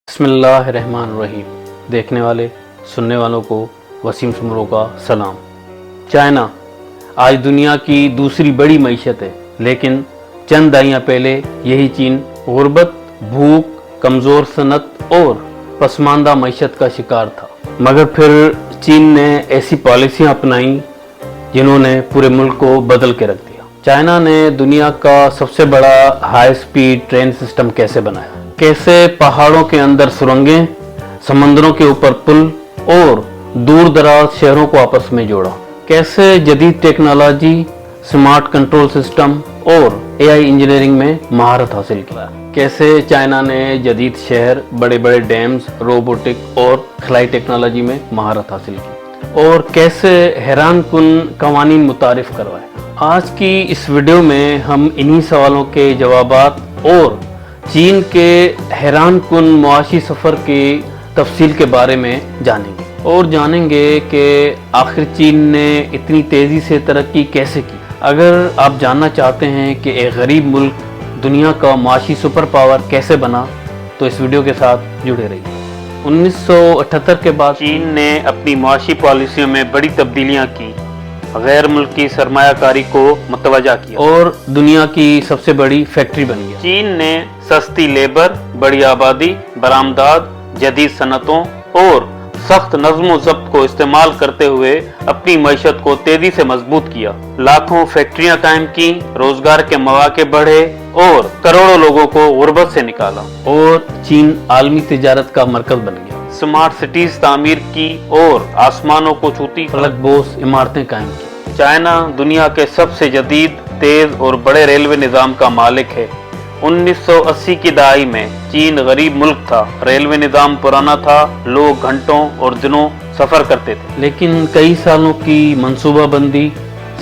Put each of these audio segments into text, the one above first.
बिस्मिल्लाहिर्रहमानिर्रहीम। देखने वाले सुनने वालों को वसीम सुमरों का सलाम। चाइना आज दुनिया की दूसरी बड़ी मईशत है, लेकिन चंद दहाइयाँ पहले यही चीन गुर्बत, भूख, कमज़ोर सनत और पसमानदा मईशत का शिकार था। मगर फिर चीन ने ऐसी पॉलिसियाँ अपनाई जिन्होंने पूरे मुल्क को बदल के रख दिया। चाइना ने दुनिया का सबसे बड़ा हाई स्पीड ट्रेन सिस्टम कैसे बनाया, कैसे पहाड़ों के अंदर सुरंगें, समंदरों के ऊपर पुल और दूर दराज शहरों को आपस में जोड़ा, कैसे जदीद टेक्नोलॉजी, स्मार्ट कंट्रोल सिस्टम और एआई इंजीनियरिंग में महारत हासिल किया, कैसे चाइना ने जदीद शहर, बड़े बड़े डैम्स, रोबोटिक और खलाई टेक्नोलॉजी में महारत हासिल की, और कैसे हैरान कुन कवानीन मुतारिफ करवाए। आज की इस वीडियो में हम इन्हीं सवालों के जवाबात और चीन के हैरान कुन मुआशी सफ़र की तफसील के बारे में जानेंगे कि आखिर चीन ने इतनी तेज़ी से तरक्की कैसे की। अगर आप जानना चाहते हैं कि एक गरीब मुल्क दुनिया का मुआशी सुपर पावर कैसे बना, तो इस वीडियो के साथ जुड़े रहिए। 1978 के बाद चीन ने अपनी मुआशी पॉलिसियों में बड़ी तब्दीलियां की, गैर मुल्की सरमायाकारी को मुतवज्जा किया और दुनिया की सबसे बड़ी फैक्ट्री बन गया। चीन ने सस्ती लेबर, बड़ी आबादी, बरामदात, जदीद सनतों और सख्त नज़्म व ज़ब्त को इस्तेमाल करते हुए अपनी मईशत को तेजी से मजबूत किया। लाखों फैक्ट्रियां कायम की, रोजगार के मौके बढ़े और करोड़ों लोगों को गुर्बत से निकाला और चीन आलमी तिजारत का मरकज बन गया। स्मार्ट सिटीज तामीर की और आसमानों को छूती फलकबोस इमारतें कायम की। चाइना दुनिया के सबसे जदीद, तेज और बड़े रेलवे निज़ाम का मालिक है। 1980 की दहाई में चीन गरीब मुल्क था, रेलवे निज़ाम पुराना था, लोग घंटों और दिनों सफ़र करते थे। लेकिन कई सालों की मंसूबाबंदी,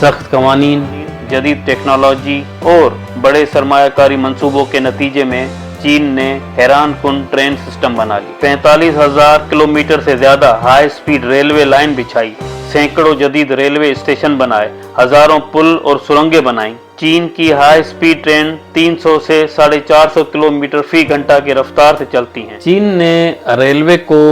सख्त कवानीन, जदीद टेक्नोलॉजी और बड़े सरमायाकारी मंसूबों के नतीजे में चीन ने हैरान कुन ट्रेन सिस्टम बना ली। 45,000 किलोमीटर से ज्यादा हाई स्पीड रेलवे लाइन बिछाई, सैकड़ों जदीद रेलवे स्टेशन बनाए, हजारों पुल और सुरंगें बनाई। चीन की हाई स्पीड ट्रेन 300 से 450 किलोमीटर फी घंटा की रफ्तार से चलती हैं। चीन ने रेलवे को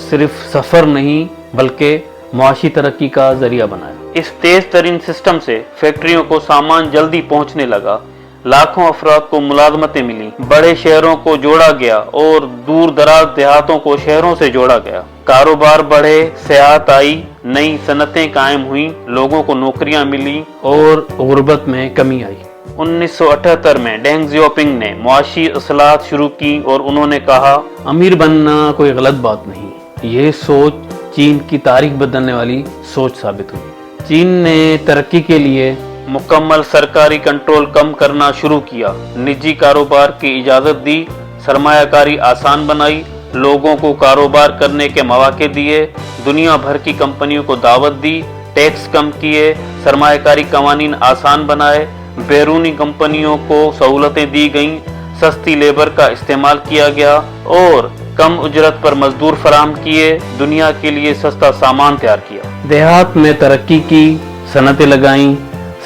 सिर्फ सफर नहीं बल्कि मुआशी तरक्की का जरिया बनाया। इस तेज तरीन सिस्टम से फैक्ट्रियों को सामान जल्दी पहुंचने लगा, लाखों अफराद को मुलाजमतें मिली, बड़े शहरों को जोड़ा गया और दूर दराज देहातों को शहरों से जोड़ा गया। कारोबार बढ़े, सेहत आई, नई सनतें कायम हुई, लोगों को नौकरियां मिली और गुर्बत में कमी आई। 1978 में डेंग जियाओपिंग ने मुआशी असलाहत शुरू की और उन्होंने कहा, अमीर बनना कोई गलत बात नहीं। ये सोच चीन की तारीख बदलने वाली सोच साबित हुई। चीन ने तरक्की के लिए मुकम्मल सरकारी कंट्रोल कम करना शुरू किया, निजी कारोबार की इजाज़त दी, सरमायाकारी आसान बनाई, लोगों को कारोबार करने के मौके दिए, दुनिया भर की कंपनियों को दावत दी, टैक्स कम किए, सरमायाकारी कवानीन आसान बनाए, बैरूनी कंपनियों को सहूलतें दी गईं, सस्ती लेबर का इस्तेमाल किया गया और कम उजरत पर मजदूर फराहम किए, दुनिया के लिए सस्ता सामान तैयार किया। देहात में तरक्की की, सनतें लगाईं,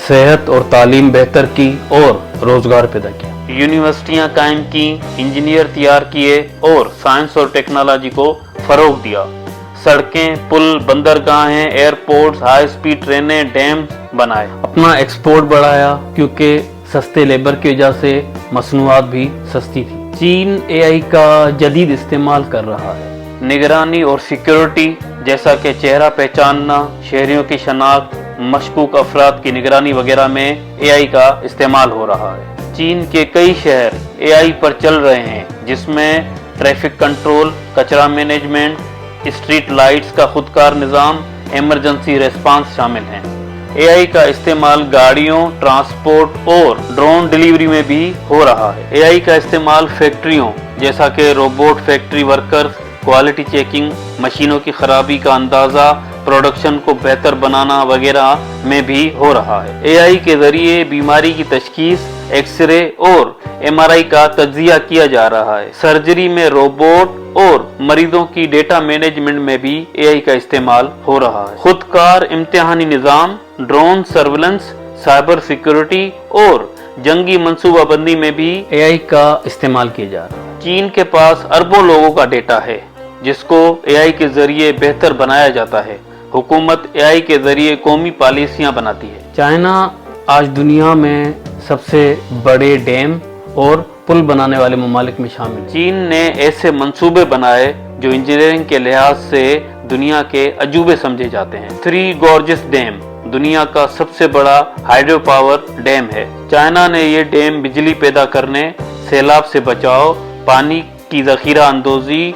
सेहत और तालीम बेहतर की और रोजगार पैदा किया। यूनिवर्सिटियां कायम की, इंजीनियर तैयार किए और साइंस और टेक्नोलॉजी को फरोग दिया। सड़कें, पुल, बंदरगाहें, एयरपोर्ट्स, हाई स्पीड ट्रेनें, डैम बनाए। अपना एक्सपोर्ट बढ़ाया क्योंकि सस्ते लेबर की वजह से मसनूआत भी सस्ती थी। चीन एआई का जदीद इस्तेमाल कर रहा है। निगरानी और सिक्योरिटी जैसा कि चेहरा पहचानना, शहरियों की शनाख्त, मशकूक अफराद की निगरानी वगैरह में एआई का इस्तेमाल हो रहा है। चीन के कई शहर एआई पर चल रहे हैं, जिसमें ट्रैफिक कंट्रोल, कचरा मैनेजमेंट, स्ट्रीट लाइट्स का खुदकार निज़ाम, इमरजेंसी रेस्पॉन्स शामिल हैं। एआई का इस्तेमाल गाड़ियों, ट्रांसपोर्ट और ड्रोन डिलीवरी में भी हो रहा है। एआई का इस्तेमाल फैक्ट्रियों जैसा कि robot factory workers, quality checking, मशीनों की खराबी का अंदाजा, प्रोडक्शन को बेहतर बनाना वगैरह में भी हो रहा है। एआई के जरिए बीमारी की तशखीस, एक्सरे और एमआरआई का तज्जिया किया जा रहा है। सर्जरी में रोबोट और मरीजों की डेटा मैनेजमेंट में भी एआई का इस्तेमाल हो रहा है। खुदकार इम्तिहानी निज़ाम, ड्रोन सर्विलेंस, साइबर सिक्योरिटी और जंगी मंसूबा बंदी में भी AI का इस्तेमाल किया जा रहा है। चीन के पास अरबों लोगों का डेटा है जिसको AI के जरिए बेहतर बनाया जाता है। हुकूमत AI के जरिए कौमी पॉलिसियां बनाती है। चाइना आज दुनिया में सबसे बड़े डैम और पुल बनाने वाले ममालिक में शामिल। चीन ने ऐसे मंसूबे बनाए जो इंजीनियरिंग के लिहाज से दुनिया के अजूबे समझे जाते हैं। थ्री गॉर्जियस डैम दुनिया का सबसे बड़ा हाइड्रो पावर डैम है। चाइना ने ये डैम बिजली पैदा करने, सैलाब से बचाव, पानी की जखीरा अंदोजी,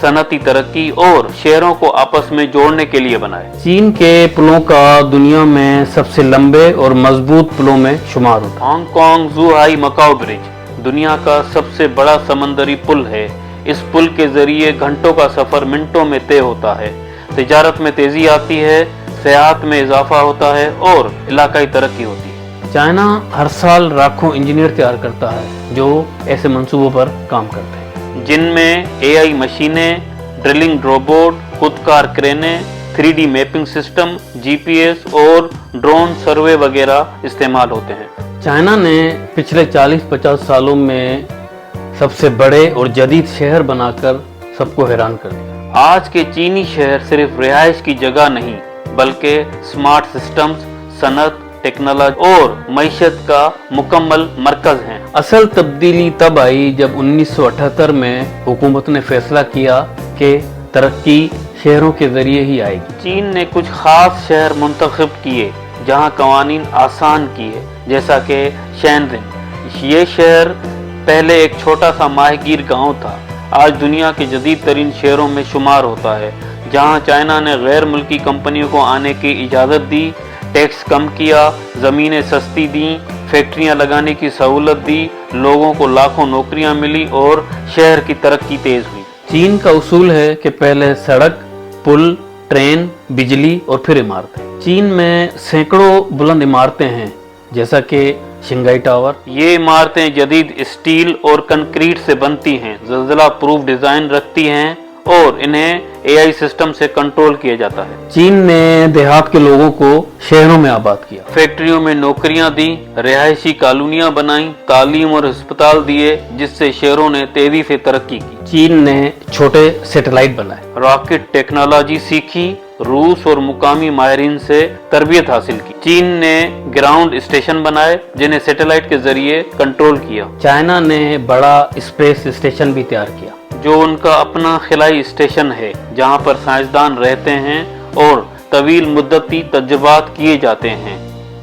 सनती तरक्की और शहरों को आपस में जोड़ने के लिए बनाए। चीन के पुलों का दुनिया में सबसे लंबे और मजबूत पुलों में शुमार होता है। हांगकांग ज़ुहाई मकाओ ब्रिज दुनिया का सबसे बड़ा समंदरी पुल है। इस पुल के जरिए घंटों का सफर मिनटों में तय होता है। तिजारत में तेजी आती है, सयाहत में इजाफा होता है और इलाकाई तरक्की होती है। चाइना हर साल लाखों इंजीनियर तैयार करता है जो ऐसे मंसूबों पर काम करते हैं, जिनमें AI मशीनें, ड्रिलिंग रोबोट, खुदकार क्रेनें, 3D मैपिंग सिस्टम, GPS और ड्रोन सर्वे वगैरह इस्तेमाल होते हैं। चाइना ने पिछले 40-50 सालों में सबसे बड़े और जदीद शहर बनाकर सबको हैरान कर दिया। आज के चीनी शहर सिर्फ रिहाइश की जगह नहीं बल्कि स्मार्ट सिस्टम्स, सनत, टेक्नोलॉजी और मईशत का मुकम्मल मरकज हैं। असल तब्दीली तब आई जब 1978 में हुकूमत ने फैसला किया कि तरक्की शहरों के जरिए ही आएगी। चीन ने कुछ खास शहर मुंतखब किए जहां कवानीन आसान किए, जैसा कि शैनरिन। ये शहर पहले एक छोटा सा माहगीर गांव था, आज दुनिया के जदीद तरीन शहरों में शुमार होता है। जहां चाइना ने गैर मुल्की कंपनियों को आने की इजाज़त दी, टैक्स कम किया, ज़मीनें सस्ती दी, फैक्ट्रियां लगाने की सहूलत दी, लोगों को लाखों नौकरियां मिली और शहर की तरक्की तेज हुई। चीन का उसूल है कि पहले सड़क, पुल, ट्रेन, बिजली और फिर इमारतें। चीन में सैकड़ों बुलंद इमारतें हैं, जैसा कि शंघाई टावर। ये इमारतें जदीद स्टील और कंक्रीट से बनती हैं, ज़लज़ला प्रूफ डिज़ाइन रखती हैं और इन्हें AI सिस्टम से कंट्रोल किया जाता है। चीन ने देहात के लोगों को शहरों में आबाद किया, फैक्ट्रियों में नौकरियां दी, रिहायशी कॉलोनियां बनाई, तालीम और अस्पताल दिए, जिससे शहरों ने तेजी से तरक्की की। चीन ने छोटे सैटेलाइट बनाए, रॉकेट टेक्नोलॉजी सीखी, रूस और मुकामी माहिरीन से तरबियत हासिल की। चीन ने ग्राउंड स्टेशन बनाए जिन्हें सैटेलाइट के जरिए कंट्रोल किया। चाइना ने बड़ा स्पेस स्टेशन भी तैयार किया जो उनका अपना खिलाई स्टेशन है, जहां पर साइंसदान रहते हैं और तवील मुद्दती तजुर्बात किए जाते हैं।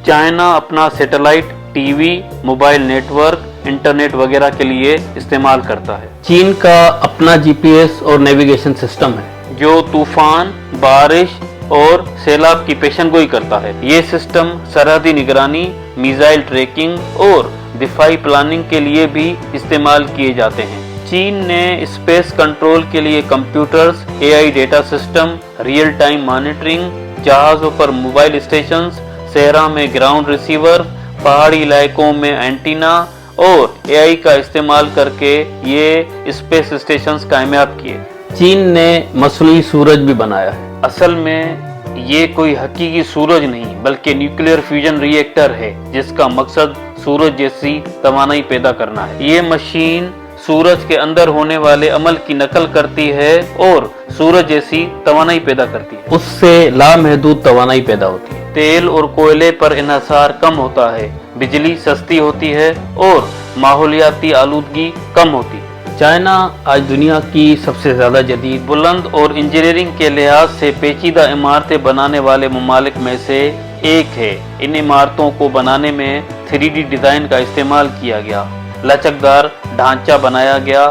चाइना अपना satellite TV, mobile network, internet वगैरह के लिए इस्तेमाल करता है। चीन का अपना GPS और नेविगेशन सिस्टम है जो तूफान, बारिश और सैलाब की पेशनगोई करता है। ये सिस्टम सरहदी निगरानी, मिसाइल ट्रैकिंग और दिफाई प्लानिंग के लिए भी इस्तेमाल किए जाते हैं। चीन ने स्पेस कंट्रोल के लिए computers, AI data system, real time monitoring, जहाज़ों पर मोबाइल स्टेशंस, सहरा में ग्राउंड रिसीवर, पहाड़ी इलाकों में एंटीना और AI का इस्तेमाल करके ये स्पेस स्टेशंस कामयाब किए। चीन ने मसनूई सूरज भी बनाया है। असल में ये कोई हकीकी सूरज नहीं बल्कि न्यूक्लियर फ्यूजन रिएक्टर है, जिसका मकसद सूरज जैसी तवानाई पैदा करना है। ये मशीन सूरज के अंदर होने वाले अमल की नकल करती है और सूरज जैसी तवानाई पैदा करती है। उससे लामहदूद तवानाई पैदा होती है। तेल और कोयले पर इन्हसार कम होता है, बिजली सस्ती होती है और माहौलियाती आलूदगी कम होती है। चाइना आज दुनिया की सबसे ज़्यादा जदीद, बुलंद और इंजीनियरिंग के लिहाज से पेचीदा इमारतें बनाने वाले ममालिक में से एक है। इन इमारतों को बनाने में 3D डिज़ाइन का इस्तेमाल किया गया, लचकदार ढांचा बनाया गया,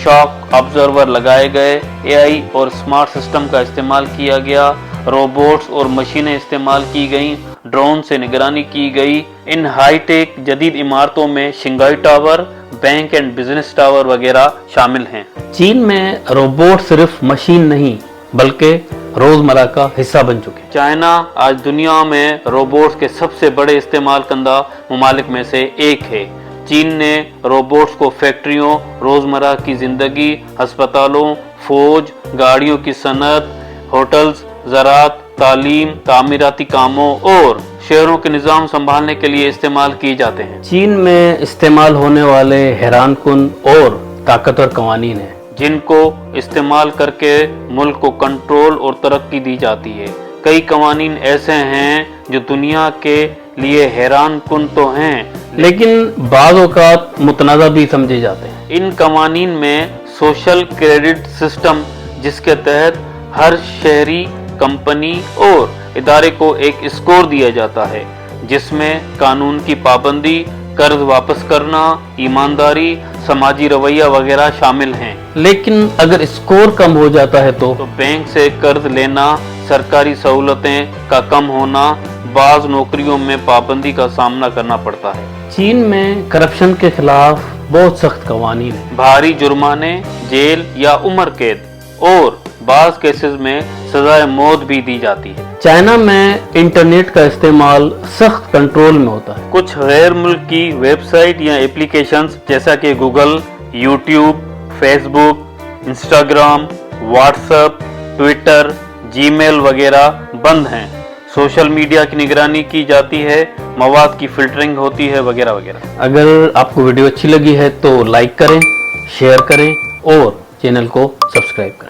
शॉक ऑब्जर्वर लगाए गए, AI और स्मार्ट सिस्टम का इस्तेमाल किया गया, रोबोट्स और मशीनें इस्तेमाल की गईं, ड्रोन से निगरानी की गई। इन हाईटेक जदीद इमारतों में Shanghai tower, bank and business tower वगैरह शामिल हैं। चीन में रोबोट सिर्फ मशीन नहीं बल्कि रोजमर्रा का हिस्सा बन चुके हैं। चाइना आज दुनिया में रोबोट्स के सबसे बड़े इस्तेमाल कंदा ममालिक में से एक है। चीन ने रोबोट्स को फैक्ट्रियों, रोजमर्रा की जिंदगी, अस्पतालों, फौज, गाड़ियों की सनत, होटल्स, ज़राअत, तालीम, तामीराती कामों और शहरों के निज़ाम संभालने के लिए इस्तेमाल किए जाते हैं। चीन में इस्तेमाल होने वाले हैरानकुन और ताकतवर कवानीन हैं, जिनको इस्तेमाल करके मुल्क को कंट्रोल और तरक्की दी जाती है। कई कवानीन ऐसे हैं जो दुनिया के लिए हैरानकुन तो हैं, लेकिन बाज़ औक़ात मुतनाज़ा भी समझे जाते हैं। इन कवानीन में सोशल क्रेडिट सिस्टम, जिसके तहत हर शहरी, कंपनी और इदारे को एक स्कोर दिया जाता है, जिसमें कानून की पाबंदी, कर्ज वापस करना, ईमानदारी, समाजी रवैया वगैरह शामिल हैं। लेकिन अगर स्कोर कम हो जाता है तो बैंक से कर्ज लेना, सरकारी सहूलतें का कम होना, बाज़ नौकरियों में पाबंदी का सामना करना पड़ता है। चीन में करप्शन के खिलाफ बहुत सख्त कवानीन है। भारी जुर्माने, जेल या उम्र कैद और बाज़ केसेस में सजाए मौत भी दी जाती है। चाइना में इंटरनेट का इस्तेमाल सख्त कंट्रोल में होता है। कुछ गैर मुल्की वेबसाइट या एप्लीकेशंस जैसा कि Google, YouTube, Facebook, Instagram, WhatsApp, Twitter, Gmail वगैरह बंद हैं। सोशल मीडिया की निगरानी की जाती है, मवाद की फिल्टरिंग होती है वगैरह वगैरह। अगर आपको वीडियो अच्छी लगी है तो लाइक करें, शेयर करें और चैनल को सब्सक्राइब करें।